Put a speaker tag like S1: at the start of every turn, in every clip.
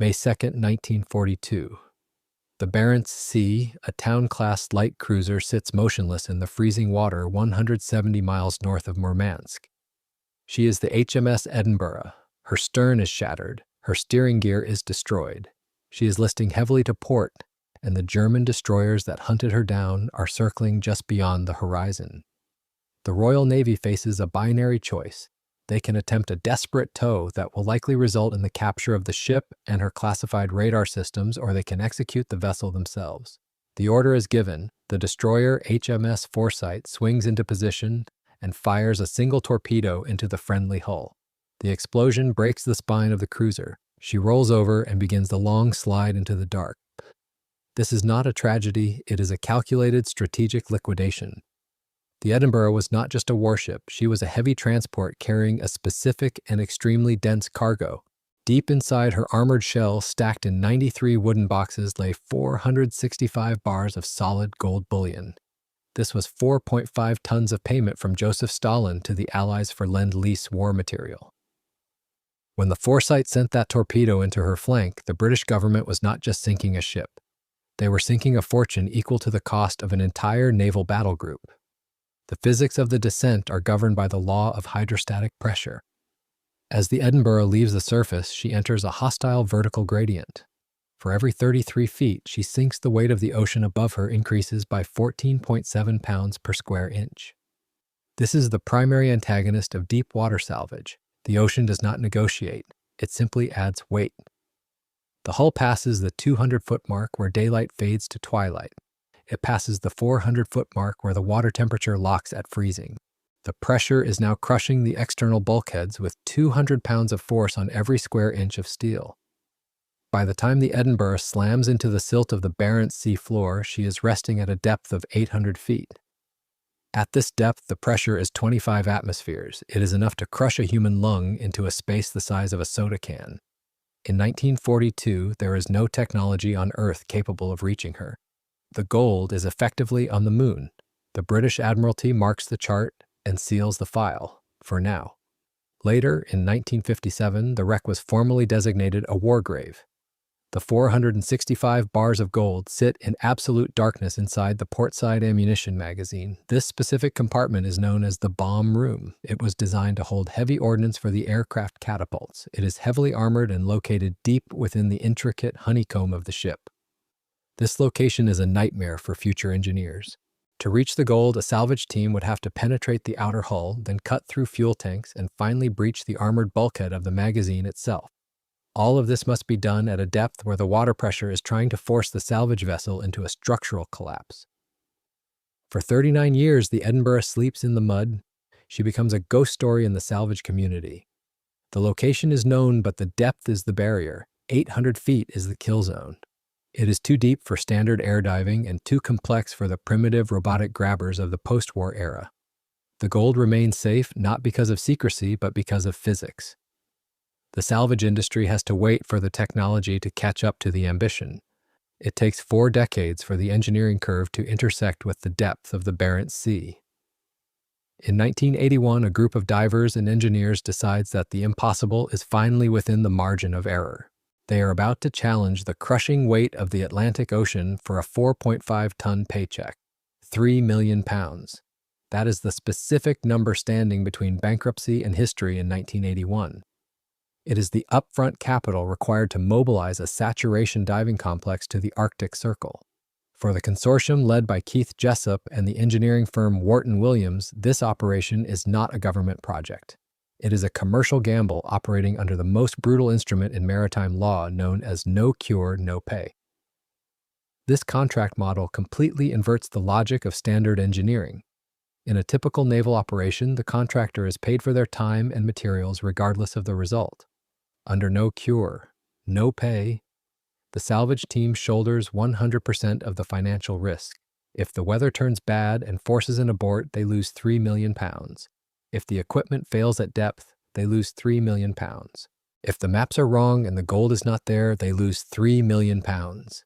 S1: May 2, 1942. The Barents Sea, a town-class light cruiser, sits motionless in the freezing water 170 miles north of Murmansk. She is the HMS Edinburgh. Her stern is shattered. Her steering gear is destroyed. She is listing heavily to port, and the German destroyers that hunted her down are circling just beyond the horizon. The Royal Navy faces a binary choice. They can attempt a desperate tow that will likely result in the capture of the ship and her classified radar systems, or they can execute the vessel themselves. The order is given. The destroyer HMS Foresight swings into position and fires a single torpedo into the friendly hull. The explosion breaks the spine of the cruiser. She rolls over and begins the long slide into the dark. This is not a tragedy, it is a calculated strategic liquidation. The Edinburgh was not just a warship, she was a heavy transport carrying a specific and extremely dense cargo. Deep inside her armored shell, stacked in 93 wooden boxes, lay 465 bars of solid gold bullion. This was 4.5 tons of payment from Joseph Stalin to the Allies for Lend-Lease war material. When the Foresight sent that torpedo into her flank, the British government was not just sinking a ship. They were sinking a fortune equal to the cost of an entire naval battle group. The physics of the descent are governed by the law of hydrostatic pressure. As the Edinburgh leaves the surface, she enters a hostile vertical gradient. For every 33 feet, she sinks. The weight of the ocean above her increases by 14.7 pounds per square inch. This is the primary antagonist of deep water salvage. The ocean does not negotiate, it simply adds weight. The hull passes the 200-foot mark where daylight fades to twilight. It passes the 400-foot mark where the water temperature locks at freezing. The pressure is now crushing the external bulkheads with 200 pounds of force on every square inch of steel. By the time the Edinburgh slams into the silt of the Barents Sea floor, she is resting at a depth of 800 feet. At this depth, the pressure is 25 atmospheres. It is enough to crush a human lung into a space the size of a soda can. In 1942, there is no technology on Earth capable of reaching her. The gold is effectively on the moon. The British Admiralty marks the chart and seals the file, for now. Later, in 1957, the wreck was formally designated a war grave. The 465 bars of gold sit in absolute darkness inside the portside ammunition magazine. This specific compartment is known as the bomb room. It was designed to hold heavy ordnance for the aircraft catapults. It is heavily armored and located deep within the intricate honeycomb of the ship. This location is a nightmare for future engineers. To reach the gold, a salvage team would have to penetrate the outer hull, then cut through fuel tanks, and finally breach the armored bulkhead of the magazine itself. All of this must be done at a depth where the water pressure is trying to force the salvage vessel into a structural collapse. For 39 years, the Edinburgh sleeps in the mud. She becomes a ghost story in the salvage community. The location is known, but the depth is the barrier. 800 feet is the kill zone. It is too deep for standard air diving and too complex for the primitive robotic grabbers of the post-war era. The gold remains safe not because of secrecy, but because of physics. The salvage industry has to wait for the technology to catch up to the ambition. It takes 4 decades for the engineering curve to intersect with the depth of the Barents Sea. In 1981, a group of divers and engineers decides that the impossible is finally within the margin of error. They are about to challenge the crushing weight of the Atlantic Ocean for a 4.5-ton paycheck, 3 million pounds. That is the specific number standing between bankruptcy and history in 1981. It is the upfront capital required to mobilize a saturation diving complex to the Arctic Circle. For the consortium led by Keith Jessup and the engineering firm Wharton Williams, this operation is not a government project. It is a commercial gamble operating under the most brutal instrument in maritime law known as no cure, no pay. This contract model completely inverts the logic of standard engineering. In a typical naval operation, the contractor is paid for their time and materials regardless of the result. Under no cure, no pay, the salvage team shoulders 100% of the financial risk. If the weather turns bad and forces an abort, they lose 3 million pounds. If the equipment fails at depth, they lose 3 million pounds. If the maps are wrong and the gold is not there, they lose 3 million pounds.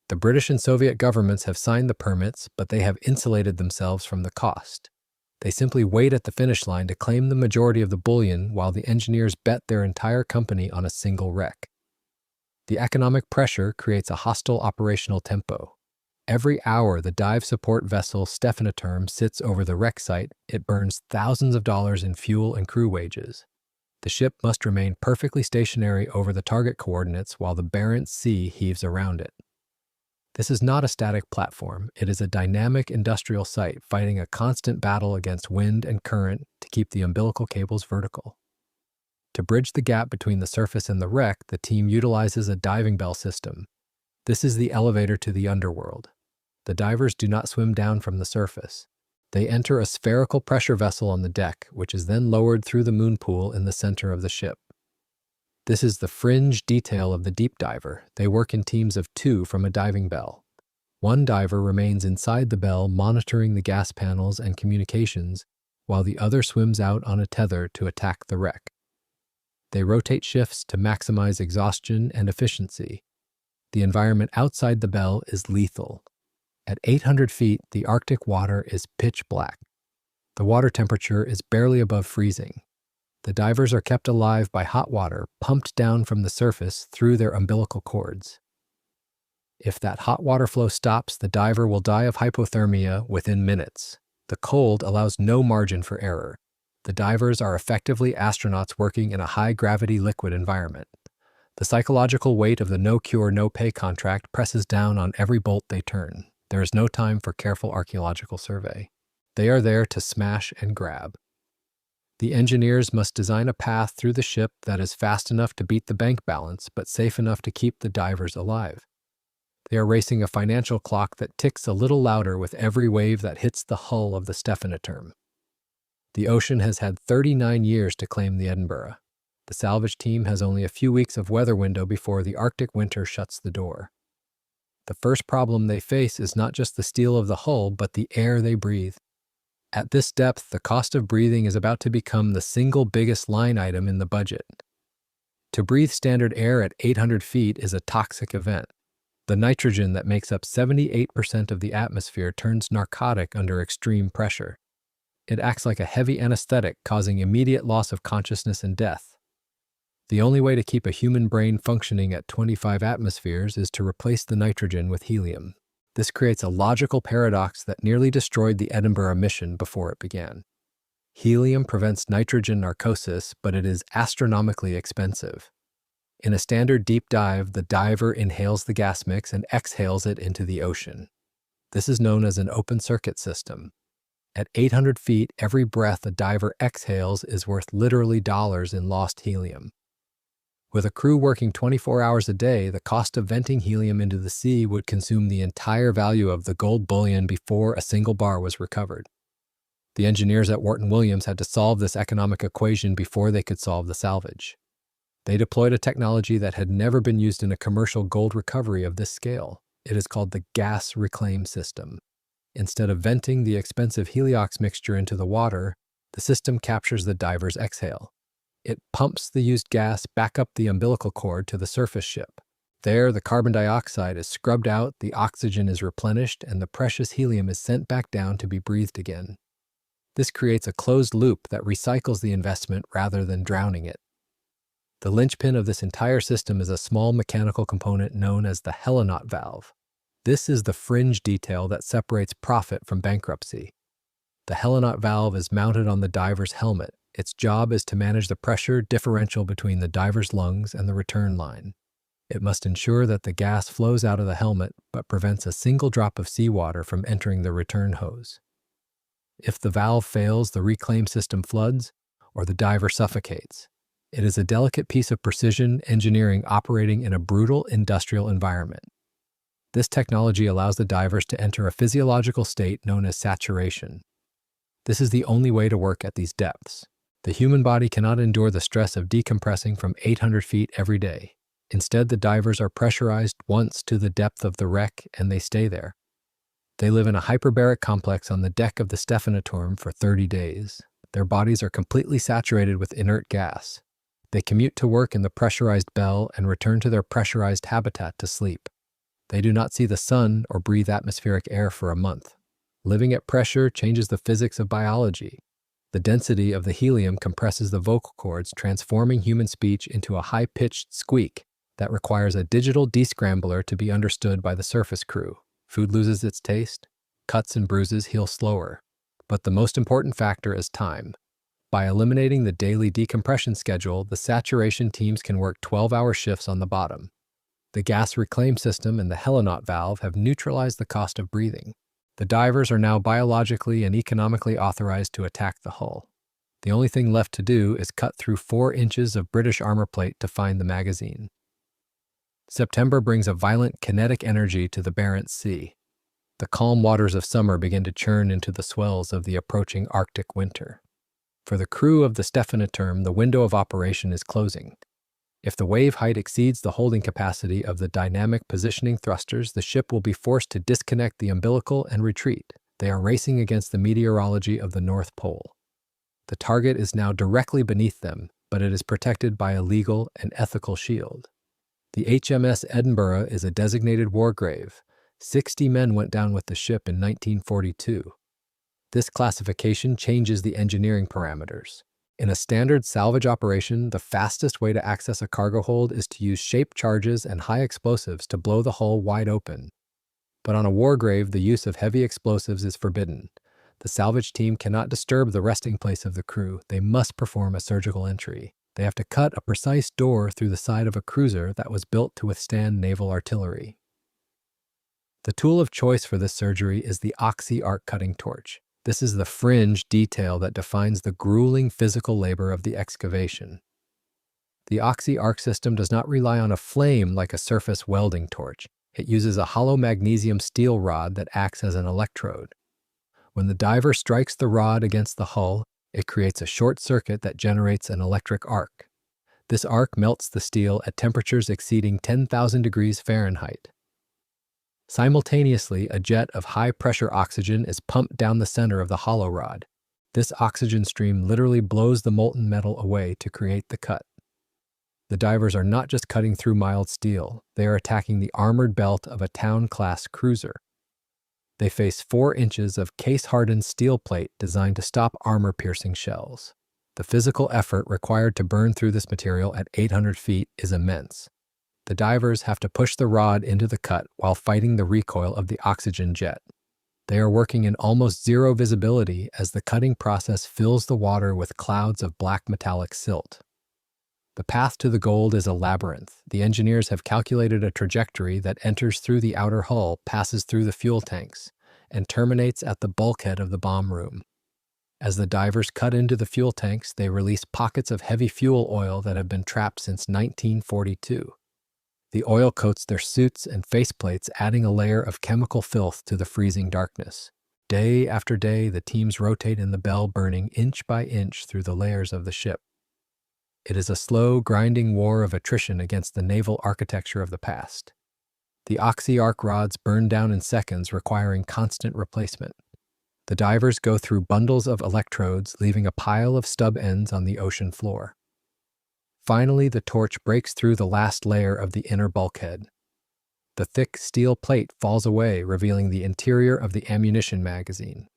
S1: The British and Soviet governments have signed the permits, but they have insulated themselves from the cost. They simply wait at the finish line to claim the majority of the bullion while the engineers bet their entire company on a single wreck. The economic pressure creates a hostile operational tempo. Every hour the dive support vessel Stefaniterm sits over the wreck site, it burns thousands of dollars in fuel and crew wages. The ship must remain perfectly stationary over the target coordinates while the Barents Sea heaves around it. This is not a static platform. It is a dynamic industrial site fighting a constant battle against wind and current to keep the umbilical cables vertical. To bridge the gap between the surface and the wreck, the team utilizes a diving bell system. This is the elevator to the underworld. The divers do not swim down from the surface. They enter a spherical pressure vessel on the deck, which is then lowered through the moon pool in the center of the ship. This is the fringe detail of the deep diver. They work in teams of 2 from a diving bell. One diver remains inside the bell monitoring the gas panels and communications, while the other swims out on a tether to attack the wreck. They rotate shifts to maximize exhaustion and efficiency. The environment outside the bell is lethal. At 800 feet, the Arctic water is pitch black. The water temperature is barely above freezing. The divers are kept alive by hot water pumped down from the surface through their umbilical cords. If that hot water flow stops, the diver will die of hypothermia within minutes. The cold allows no margin for error. The divers are effectively astronauts working in a high-gravity liquid environment. The psychological weight of the no-cure, no-pay contract presses down on every bolt they turn. There is no time for careful archaeological survey. They are there to smash and grab. The engineers must design a path through the ship that is fast enough to beat the bank balance, but safe enough to keep the divers alive. They are racing a financial clock that ticks a little louder with every wave that hits the hull of the Stefaniterm. The ocean has had 39 years to claim the Edinburgh. The salvage team has only a few weeks of weather window before the Arctic winter shuts the door. The first problem they face is not just the steel of the hull, but the air they breathe. At this depth, the cost of breathing is about to become the single biggest line item in the budget. To breathe standard air at 800 feet is a toxic event. The nitrogen that makes up 78% of the atmosphere turns narcotic under extreme pressure. It acts like a heavy anesthetic, causing immediate loss of consciousness and death. The only way to keep a human brain functioning at 25 atmospheres is to replace the nitrogen with helium. This creates a logical paradox that nearly destroyed the Edinburgh mission before it began. Helium prevents nitrogen narcosis, but it is astronomically expensive. In a standard deep dive, the diver inhales the gas mix and exhales it into the ocean. This is known as an open-circuit system. At 800 feet, every breath a diver exhales is worth literally dollars in lost helium. With a crew working 24 hours a day, the cost of venting helium into the sea would consume the entire value of the gold bullion before a single bar was recovered. The engineers at Wharton Williams had to solve this economic equation before they could solve the salvage. They deployed a technology that had never been used in a commercial gold recovery of this scale. It is called the gas reclaim system. Instead of venting the expensive heliox mixture into the water, the system captures the diver's exhale. It pumps the used gas back up the umbilical cord to the surface ship. There, the carbon dioxide is scrubbed out, the oxygen is replenished, and the precious helium is sent back down to be breathed again. This creates a closed loop that recycles the investment rather than drowning it. The linchpin of this entire system is a small mechanical component known as the Helinaut valve. This is the fringe detail that separates profit from bankruptcy. The Helinaut valve is mounted on the diver's helmet. Its job is to manage the pressure differential between the diver's lungs and the return line. It must ensure that the gas flows out of the helmet but prevents a single drop of seawater from entering the return hose. If the valve fails, the reclaim system floods or the diver suffocates. It is a delicate piece of precision engineering operating in a brutal industrial environment. This technology allows the divers to enter a physiological state known as saturation. This is the only way to work at these depths. The human body cannot endure the stress of decompressing from 800 feet every day. Instead, the divers are pressurized once to the depth of the wreck and they stay there. They live in a hyperbaric complex on the deck of the Stefaniterm for 30 days. Their bodies are completely saturated with inert gas. They commute to work in the pressurized bell and return to their pressurized habitat to sleep. They do not see the sun or breathe atmospheric air for a month. Living at pressure changes the physics of biology. The density of the helium compresses the vocal cords, transforming human speech into a high-pitched squeak. That requires a digital descrambler to be understood by the surface crew. Food loses its taste, cuts and bruises heal slower. But the most important factor is time. By eliminating the daily decompression schedule, the saturation teams can work 12-hour shifts on the bottom. The gas reclaim system and the Helinaut valve have neutralized the cost of breathing. The divers are now biologically and economically authorized to attack the hull. The only thing left to do is cut through 4 inches of British armor plate to find the magazine. September brings a violent kinetic energy to the Barents Sea. The calm waters of summer begin to churn into the swells of the approaching Arctic winter. For the crew of the Stefaneterm, the window of operation is closing. If the wave height exceeds the holding capacity of the dynamic positioning thrusters, the ship will be forced to disconnect the umbilical and retreat. They are racing against the meteorology of the North Pole. The target is now directly beneath them, but it is protected by a legal and ethical shield. The HMS Edinburgh is a designated war grave. 60 men went down with the ship in 1942. This classification changes the engineering parameters. In a standard salvage operation, the fastest way to access a cargo hold is to use shaped charges and high explosives to blow the hull wide open. But on a war grave, the use of heavy explosives is forbidden. The salvage team cannot disturb the resting place of the crew. They must perform a surgical entry. They have to cut a precise door through the side of a cruiser that was built to withstand naval artillery. The tool of choice for this surgery is the oxy-arc cutting torch. This is the fringe detail that defines the grueling physical labor of the excavation. The oxy-arc system does not rely on a flame like a surface welding torch. It uses a hollow magnesium steel rod that acts as an electrode. When the diver strikes the rod against the hull, it creates a short circuit that generates an electric arc. This arc melts the steel at temperatures exceeding 10,000 degrees Fahrenheit. Simultaneously, a jet of high-pressure oxygen is pumped down the center of the hollow rod. This oxygen stream literally blows the molten metal away to create the cut. The divers are not just cutting through mild steel, they are attacking the armored belt of a town-class cruiser. They face 4 inches of case-hardened steel plate designed to stop armor-piercing shells. The physical effort required to burn through this material at 800 feet is immense. The divers have to push the rod into the cut while fighting the recoil of the oxygen jet. They are working in almost zero visibility as the cutting process fills the water with clouds of black metallic silt. The path to the gold is a labyrinth. The engineers have calculated a trajectory that enters through the outer hull, passes through the fuel tanks, and terminates at the bulkhead of the bomb room. As the divers cut into the fuel tanks, they release pockets of heavy fuel oil that have been trapped since 1942. The oil coats their suits and faceplates, adding a layer of chemical filth to the freezing darkness. Day after day, the teams rotate in the bell, burning inch by inch through the layers of the ship. It is a slow, grinding war of attrition against the naval architecture of the past. The oxy-arc rods burn down in seconds, requiring constant replacement. The divers go through bundles of electrodes, leaving a pile of stub ends on the ocean floor. Finally, the torch breaks through the last layer of the inner bulkhead. The thick steel plate falls away, revealing the interior of the ammunition magazine.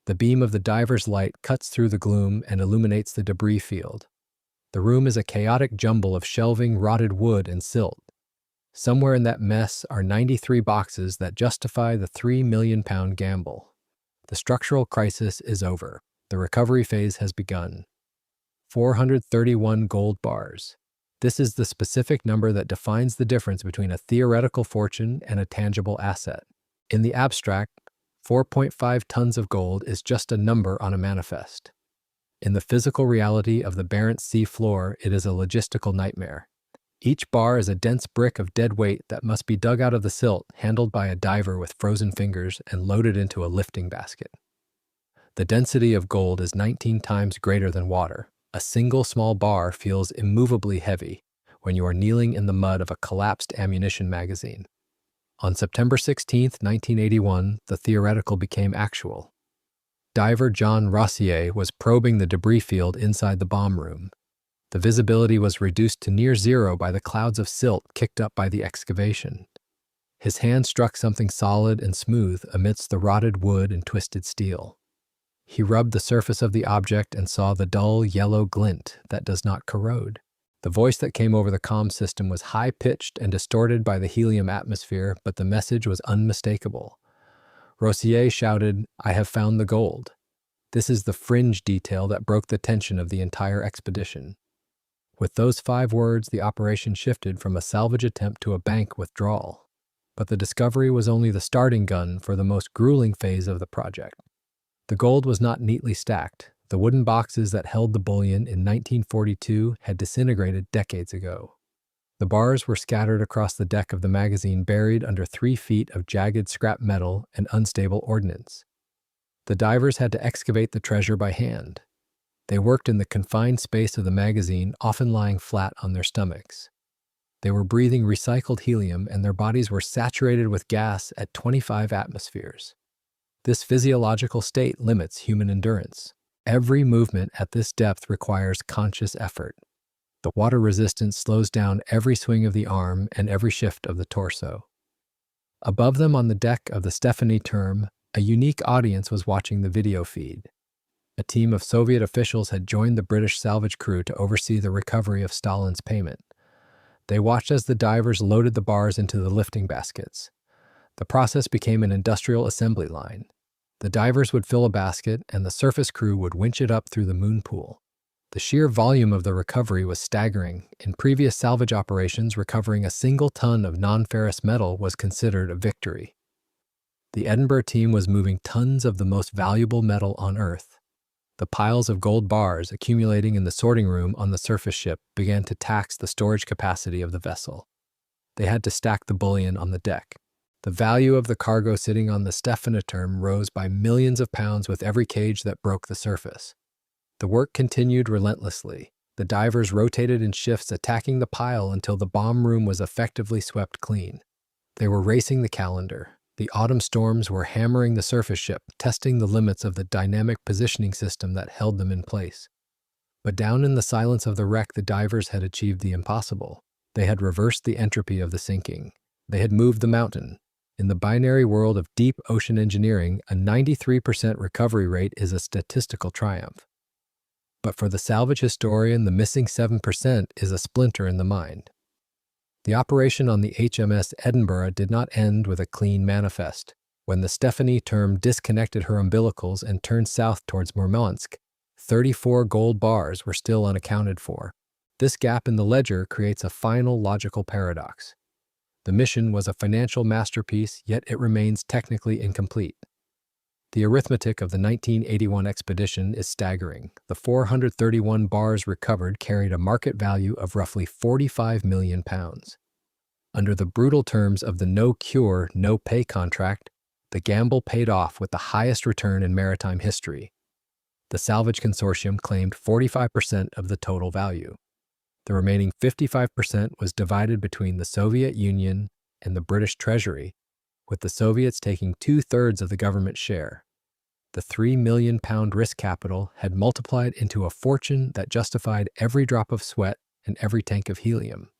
S1: The beam of the diver's light cuts through the gloom and illuminates the debris field. The room is a chaotic jumble of shelving, rotted wood, and silt. Somewhere in that mess are 93 boxes that justify the £3 million gamble. The structural crisis is over. The recovery phase has begun. 431 gold bars. This is the specific number that defines the difference between a theoretical fortune and a tangible asset. In the abstract, 4.5 tons of gold is just a number on a manifest. In the physical reality of the Barents Sea floor, it is a logistical nightmare. Each bar is a dense brick of dead weight that must be dug out of the silt, handled by a diver with frozen fingers, and loaded into a lifting basket. The density of gold is 19 times greater than water. A single small bar feels immovably heavy when you are kneeling in the mud of a collapsed ammunition magazine. On September 16, 1981, the theoretical became actual. Diver John Rossier was probing the debris field inside the bomb room. The visibility was reduced to near zero by the clouds of silt kicked up by the excavation. His hand struck something solid and smooth amidst the rotted wood and twisted steel. He rubbed the surface of the object and saw the dull yellow glint that does not corrode. The voice that came over the comm system was high-pitched and distorted by the helium atmosphere, but the message was unmistakable. Rossier shouted, "I have found the gold." This is the fringe detail that broke the tension of the entire expedition. With those 5 words, the operation shifted from a salvage attempt to a bank withdrawal. But the discovery was only the starting gun for the most grueling phase of the project. The gold was not neatly stacked. The wooden boxes that held the bullion in 1942 had disintegrated decades ago. The bars were scattered across the deck of the magazine, buried under 3 feet of jagged scrap metal and unstable ordnance. The divers had to excavate the treasure by hand. They worked in the confined space of the magazine, often lying flat on their stomachs. They were breathing recycled helium, and their bodies were saturated with gas at 25 atmospheres. This physiological state limits human endurance. Every movement at this depth requires conscious effort. The water resistance slows down every swing of the arm and every shift of the torso. Above them on the deck of the Stephanie Term, a unique audience was watching the video feed. A team of Soviet officials had joined the British salvage crew to oversee the recovery of Stalin's payment. They watched as the divers loaded the bars into the lifting baskets. The process became an industrial assembly line. The divers would fill a basket, and the surface crew would winch it up through the moon pool. The sheer volume of the recovery was staggering. In previous salvage operations, recovering a single ton of non-ferrous metal was considered a victory. The Edinburgh team was moving tons of the most valuable metal on Earth. The piles of gold bars accumulating in the sorting room on the surface ship began to tax the storage capacity of the vessel. They had to stack the bullion on the deck. The value of the cargo sitting on the Stephanie Term rose by millions of pounds with every cage that broke the surface. The work continued relentlessly. The divers rotated in shifts, attacking the pile until the bomb room was effectively swept clean. They were racing the calendar. The autumn storms were hammering the surface ship, testing the limits of the dynamic positioning system that held them in place. But down in the silence of the wreck, the divers had achieved the impossible. They had reversed the entropy of the sinking. They had moved the mountain. In the binary world of deep ocean engineering, a 93% recovery rate is a statistical triumph. But for the salvage historian, the missing 7% is a splinter in the mind. The operation on the HMS Edinburgh did not end with a clean manifest. When the Stephanie Term disconnected her umbilicals and turned south towards Murmansk, 34 gold bars were still unaccounted for. This gap in the ledger creates a final logical paradox. The mission was a financial masterpiece, yet it remains technically incomplete. The arithmetic of the 1981 expedition is staggering. The 431 bars recovered carried a market value of roughly £45 million. Under the brutal terms of the no cure, no pay contract, the gamble paid off with the highest return in maritime history. The Salvage Consortium claimed 45% of the total value. The remaining 55% was divided between the Soviet Union and the British Treasury, with the Soviets taking 2/3 of the government share. The £3 million risk capital had multiplied into a fortune that justified every drop of sweat and every tank of helium.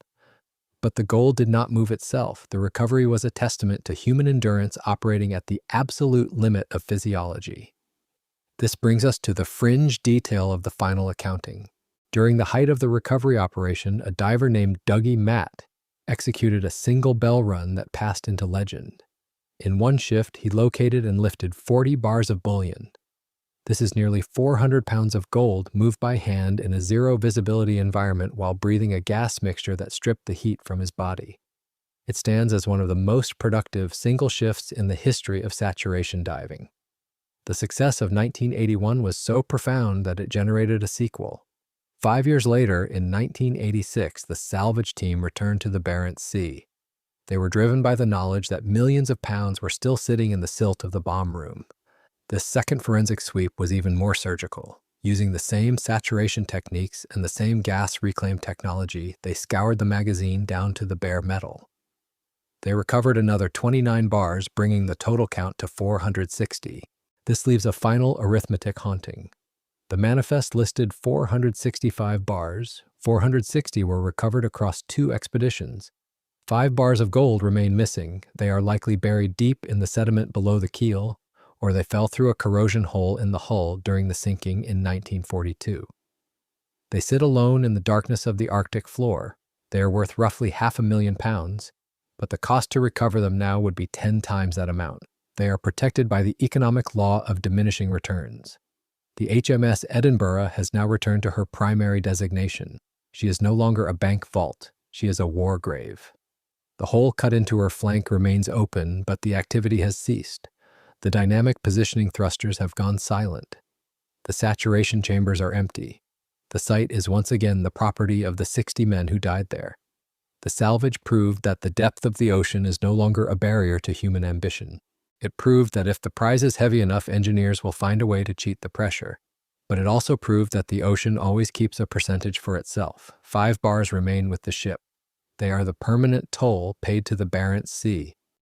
S1: But the gold did not move itself. The recovery was a testament to human endurance operating at the absolute limit of physiology. This brings us to the fringe detail of the final accounting. During the height of the recovery operation, a diver named Dougie Matt executed a single bell run that passed into legend. In one shift, he located and lifted 40 bars of bullion. This is nearly 400 pounds of gold moved by hand in a zero-visibility environment while breathing a gas mixture that stripped the heat from his body. It stands as one of the most productive single shifts in the history of saturation diving. The success of 1981 was so profound that it generated a sequel. 5 years later, in 1986, the salvage team returned to the Barents Sea. They were driven by the knowledge that millions of pounds were still sitting in the silt of the bomb room. This second forensic sweep was even more surgical. Using the same saturation techniques and the same gas reclaim technology, they scoured the magazine down to the bare metal. They recovered another 29 bars, bringing the total count to 460. This leaves a final arithmetic haunting. The manifest listed 465 bars. 460 were recovered across 2 expeditions. 5 bars of gold remain missing. They are likely buried deep in the sediment below the keel, or they fell through a corrosion hole in the hull during the sinking in 1942. They sit alone in the darkness of the Arctic floor. They are worth roughly £500,000, but the cost to recover them now would be 10 times that amount. They are protected by the economic law of diminishing returns. The HMS Edinburgh has now returned to her primary designation. She is no longer a bank vault. She is a war grave. The hole cut into her flank remains open, but the activity has ceased. The dynamic positioning thrusters have gone silent. The saturation chambers are empty. The site is once again the property of the 60 men who died there. The salvage proved that the depth of the ocean is no longer a barrier to human ambition. It proved that if the prize is heavy enough, engineers will find a way to cheat the pressure. But it also proved that the ocean always keeps a percentage for itself. 5 bars remain with the ship. They are the permanent toll paid to the Barents Sea.